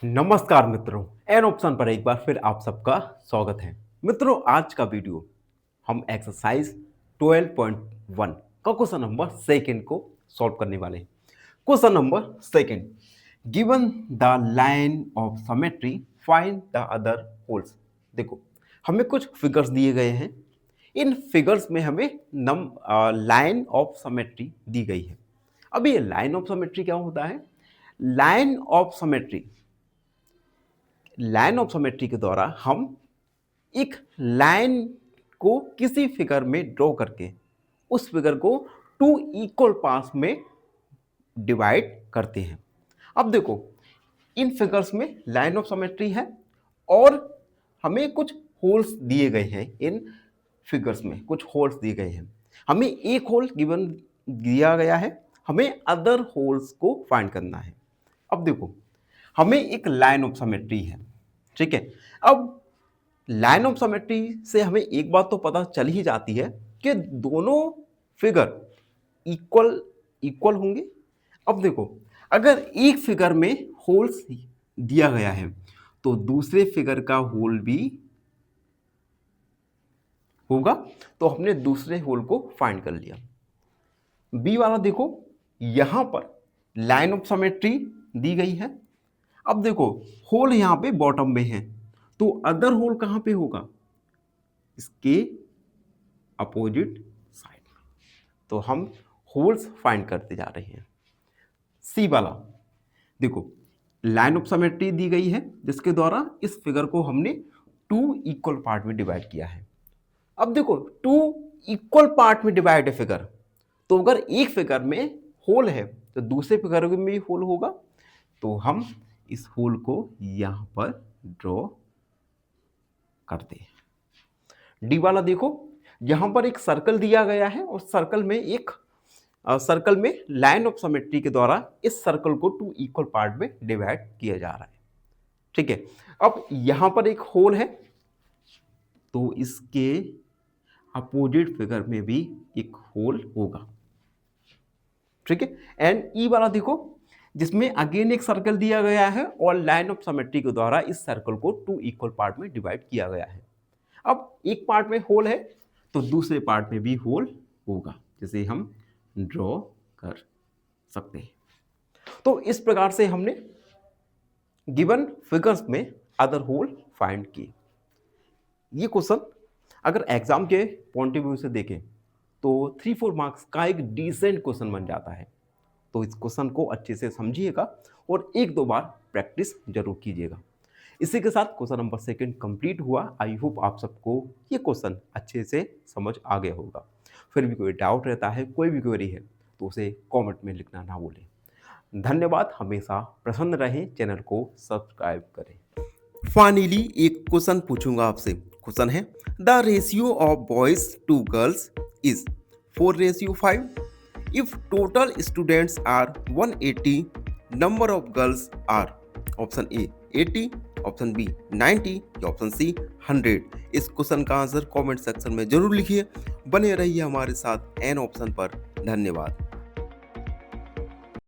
नमस्कार मित्रों, an option पर एक बार फिर आप सबका स्वागत है। मित्रों, आज का वीडियो हम एक्सरसाइज 12.1 का क्वेश्चन नंबर सेकंड को सॉल्व करने वाले हैं। Question number second, given the line of symmetry find the other holes. देखो, हमें कुछ फिगर्स दिए गए हैं। इन फिगर्स में हमें लाइन ऑफ सिमेट्री दी गई है। अब ये लाइन ऑफ सिमेट्री क्या होता है? लाइन ऑफ सिमेट्री के द्वारा हम एक लाइन को किसी फिगर में ड्रॉ करके उस फिगर को टू इक्वल पार्ट्स में डिवाइड करते हैं। अब देखो, इन फिगर्स में लाइन ऑफ सिमेट्री है और हमें कुछ होल्स दिए गए हैं। इन फिगर्स में कुछ होल्स दिए गए हैं। हमें एक होल गिवन दिया गया है, हमें अदर होल्स को फाइंड करना है। अब देखो, हमें एक लाइन ऑफ सिमेट्री है, ठीक है। अब लाइन ऑफ सिमेट्री से हमें एक बात तो पता चल ही जाती है कि दोनों फिगर इक्वल इक्वल होंगे। अब देखो, अगर एक फिगर में होल्स दिया गया है तो दूसरे फिगर का होल भी होगा, तो हमने दूसरे होल को फाइंड कर लिया। बी वाला देखो, यहां पर लाइन ऑफ सिमेट्री दी गई है। अब देखो, होल यहां पे बॉटम में है, तो अदर होल कहां पे होगा? इसके अपोजिट साइड में। तो हम होल्स फाइंड करते जा रहे हैं। सी वाला देखो, लाइन ऑफ सिमेट्री दी गई है जिसके द्वारा इस फिगर को हमने टू इक्वल पार्ट में डिवाइड किया है। अब देखो, टू इक्वल पार्ट में डिवाइड है फिगर, तो अगर एक फिगर में होल है तो दूसरे फिगर में भी होल होगा, तो हम इस होल को यहां पर ड्रॉ करते हैं। डी वाला देखो, यहां पर एक सर्कल दिया गया है और सर्कल में लाइन ऑफ सिमेट्री के द्वारा इस सर्कल को टू इक्वल पार्ट में डिवाइड किया जा रहा है, ठीक है। अब यहां पर एक होल है, तो इसके अपोजिट फिगर में भी एक होल होगा, ठीक है। एंड ई वाला देखो, जिसमें अगेन एक सर्कल दिया गया है और लाइन ऑफ सिमेट्री के द्वारा इस सर्कल को टू इक्वल पार्ट में डिवाइड किया गया है। अब एक पार्ट में होल है तो दूसरे पार्ट में भी होल होगा, जिसे हम ड्रॉ कर सकते हैं। तो इस प्रकार से हमने गिवन फिगर्स में अदर होल फाइंड किए। ये क्वेश्चन अगर एग्जाम के पॉइंट ऑफ व्यू से देखें तो 3-4 मार्क्स का एक डिसेंट क्वेश्चन बन जाता है। तो इस क्वेश्चन को अच्छे से समझिएगा और एक दो बार प्रैक्टिस जरूर कीजिएगा। इसी के साथ क्वेश्चन नंबर सेकंड कंप्लीट हुआ। आई होप आप सबको ये क्वेश्चन अच्छे से समझ आ गया होगा। फिर भी कोई डाउट रहता है, कोई भी क्वेरी है, तो उसे कमेंट में लिखना ना भूलें। धन्यवाद। हमेशा प्रसन्न रहें, चैनल को सब्सक्राइब करें। फाइनली एक क्वेश्चन पूछूंगा आपसे। क्वेश्चन है, the ratio of boys to girls is 4:5। If total students are 180, number of girls are option A 80, option B 90 या ऑप्शन सी 100। इस क्वेश्चन का आंसर कमेंट सेक्शन में जरूर लिखिए। बने रहिए हमारे साथ एन ऑप्शन पर। धन्यवाद।